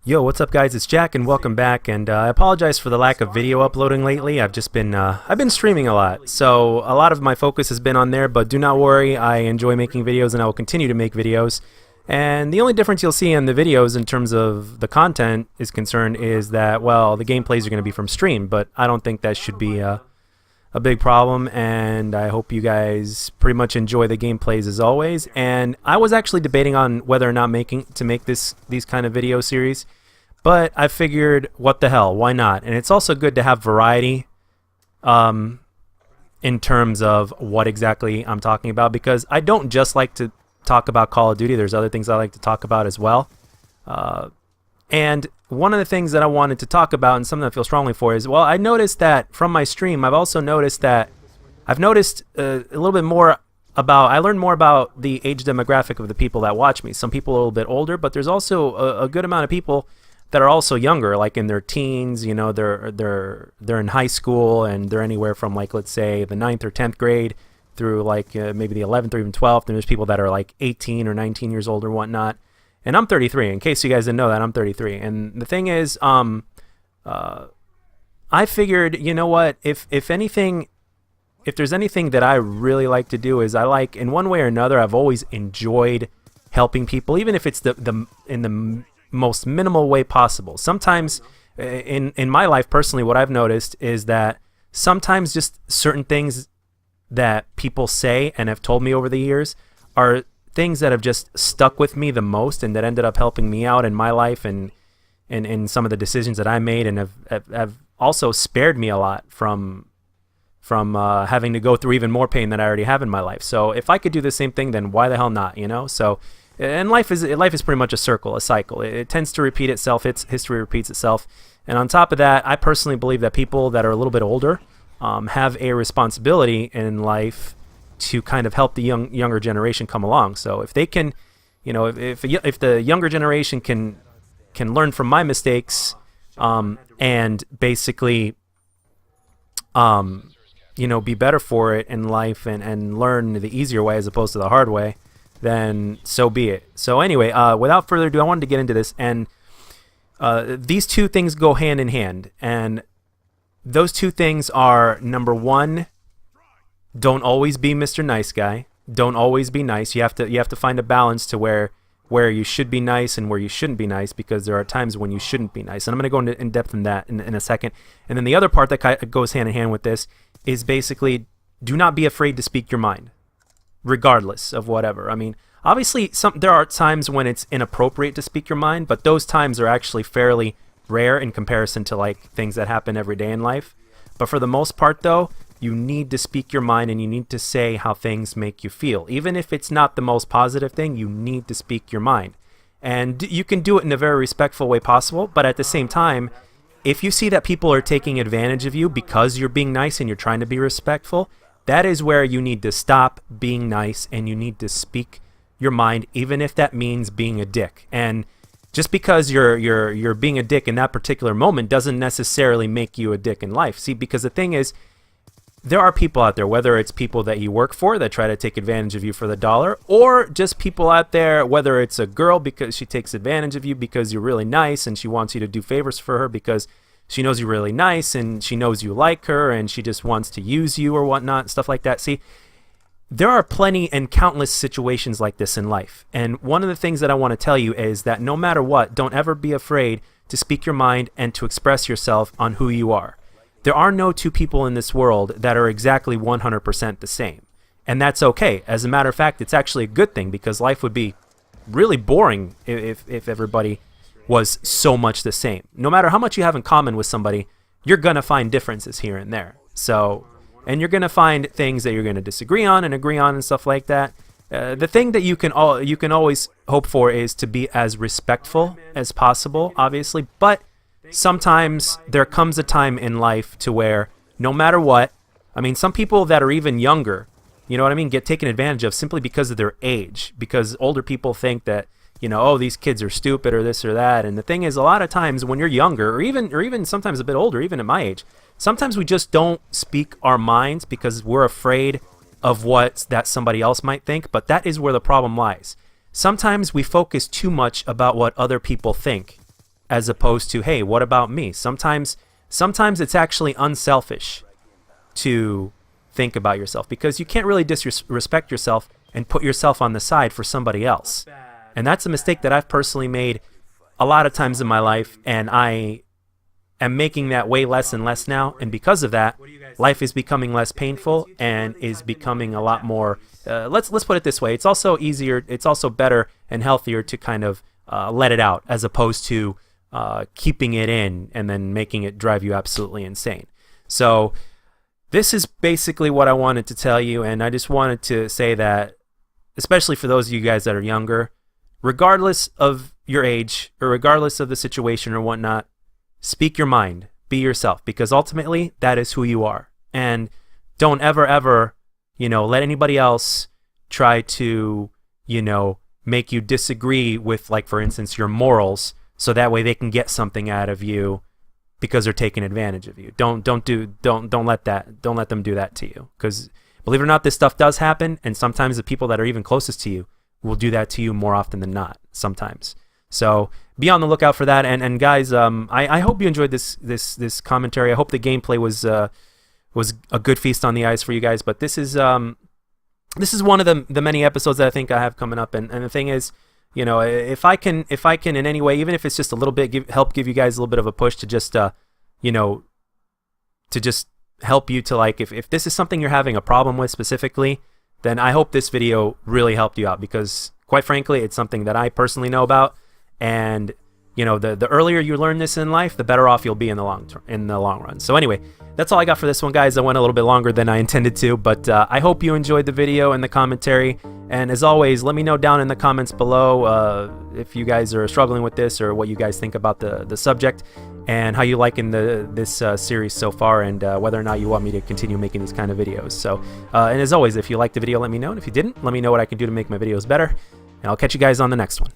Yo, what's up, guys? It's Jack, and welcome back. And I apologize for the lack of video uploading lately. I've been streaming a lot, so a lot of my focus has been on there. But do not worry, I enjoy making videos, and I will continue to make videos. And the only difference you'll see in the videos in terms of the content is concerned is that, well, the gameplays are going to be from stream, but I don't think that should be a big problem, and I hope you guys pretty much enjoy the gameplays as always. And I was actually debating on whether or not to make these kind of video series, but I figured, what the hell, why not? And it's also good to have variety in terms of what exactly I'm talking about, because I don't just like to talk about Call of Duty. There's other things I like to talk about as well. And one of the things that I wanted to talk about, and something I feel strongly for, is, well, I noticed that from my stream, I've noticed a little bit more about, I learned more about the age demographic of the people that watch me. Some people are a little bit older, but there's also a good amount of people that are also younger, like in their teens. You know, they're in high school, and they're anywhere from, like, let's say the 9th or 10th grade through like maybe the 11th or even 12th. And there's people that are like 18 or 19 years old or whatnot. And I'm 33. In case you guys didn't know that, I'm 33. And the thing is, I figured, you know what, if there's anything that I really like to do, is I like, in one way or another, I've always enjoyed helping people, even if it's in the most minimal way possible. Sometimes in my life personally, what I've noticed is that sometimes just certain things that people say and have told me over the years are things that have just stuck with me the most, and that ended up helping me out in my life and in some of the decisions that I made, and have also spared me a lot from having to go through even more pain that I already have in my life. So if I could do the same thing, then why the hell not, you know? So, and life is pretty much a cycle. It tends to repeat itself. History repeats itself. And on top of that, I personally believe that people that are a little bit older have a responsibility in life to kind of help the younger generation come along. So if they can, you know, if the younger generation can learn from my mistakes, and basically, you know, be better for it in life, and learn the easier way as opposed to the hard way, then so be it. So anyway, without further ado, I wanted to get into this, and these two things go hand in hand, and those two things are, number one, don't always be Mr. Nice Guy. Don't always be nice. You have to find a balance to where you should be nice and where you shouldn't be nice, because there are times when you shouldn't be nice. And I'm going to go in depth in that in a second. And then the other part that goes hand in hand with this is basically, do not be afraid to speak your mind, regardless of whatever. I mean, obviously, there are times when it's inappropriate to speak your mind, but those times are actually fairly rare in comparison to like things that happen every day in life. But for the most part, though, you need to speak your mind, and you need to say how things make you feel. Even if it's not the most positive thing, you need to speak your mind. And you can do it in a very respectful way possible, but at the same time, if you see that people are taking advantage of you because you're being nice and you're trying to be respectful, that is where you need to stop being nice, and you need to speak your mind, even if that means being a dick. And just because you're being a dick in that particular moment doesn't necessarily make you a dick in life. See, because the thing is, there are people out there, whether it's people that you work for that try to take advantage of you for the dollar, or just people out there, whether it's a girl because she takes advantage of you because you're really nice and she wants you to do favors for her because she knows you're really nice and she knows you like her and she just wants to use you or whatnot, stuff like that. See, there are plenty and countless situations like this in life. And one of the things that I want to tell you is that no matter what, don't ever be afraid to speak your mind and to express yourself on who you are. There are no two people in this world that are exactly 100% the same. And that's okay. As a matter of fact, it's actually a good thing, because life would be really boring if everybody was so much the same. No matter how much you have in common with somebody, you're going to find differences here and there. So, and you're going to find things that you're going to disagree on and agree on and stuff like that. The thing that you can always hope for is to be as respectful as possible, obviously, but sometimes there comes a time in life to where no matter what, I mean, some people that are even younger, you know what I mean, get taken advantage of simply because of their age, because older people think that, you know, oh, these kids are stupid or this or that. And the thing is, a lot of times when you're younger, or even sometimes a bit older, even at my age, sometimes we just don't speak our minds because we're afraid of what that somebody else might think. But that is where the problem lies. Sometimes we focus too much about what other people think as opposed to, hey, what about me? Sometimes it's actually unselfish to think about yourself, because you can't really disrespect yourself and put yourself on the side for somebody else. And that's a mistake that I've personally made a lot of times in my life, and I am making that way less and less now. And because of that, life is becoming less painful and is becoming a lot more, let's put it this way, it's also easier, it's also better and healthier to kind of let it out, as opposed to keeping it in and then making it drive you absolutely insane. So this is basically what I wanted to tell you, and I just wanted to say that, especially for those of you guys that are younger, regardless of your age or regardless of the situation or whatnot, speak your mind, be yourself, because ultimately that is who you are. And don't ever, let anybody else try to, make you disagree with, like, for instance, your morals, so that way they can get something out of you because they're taking advantage of you. Don't let them do that to you, because believe it or not, this stuff does happen, and sometimes the people that are even closest to you will do that to you more often than not, sometimes. So be on the lookout for that. And guys, I hope you enjoyed this commentary. I hope the gameplay was a good feast on the eyes for you guys. But this is one of the many episodes that I think I have coming up. And the thing is, if I can in any way, even if it's just a little bit, help give you guys a little bit of a push to just to just help you to, like, if this is something you're having a problem with specifically, then I hope this video really helped you out, because quite frankly, it's something that I personally know about. And the earlier you learn this in life, the better off you'll be in the long run. So anyway, that's all I got for this one, guys. I went a little bit longer than I intended to, but I hope you enjoyed the video and the commentary. And as always, let me know down in the comments below if you guys are struggling with this, or what you guys think about the subject, and how you liking this series so far, and whether or not you want me to continue making these kind of videos. So and as always, if you liked the video, let me know, and if you didn't, let me know what I can do to make my videos better, and I'll catch you guys on the next one.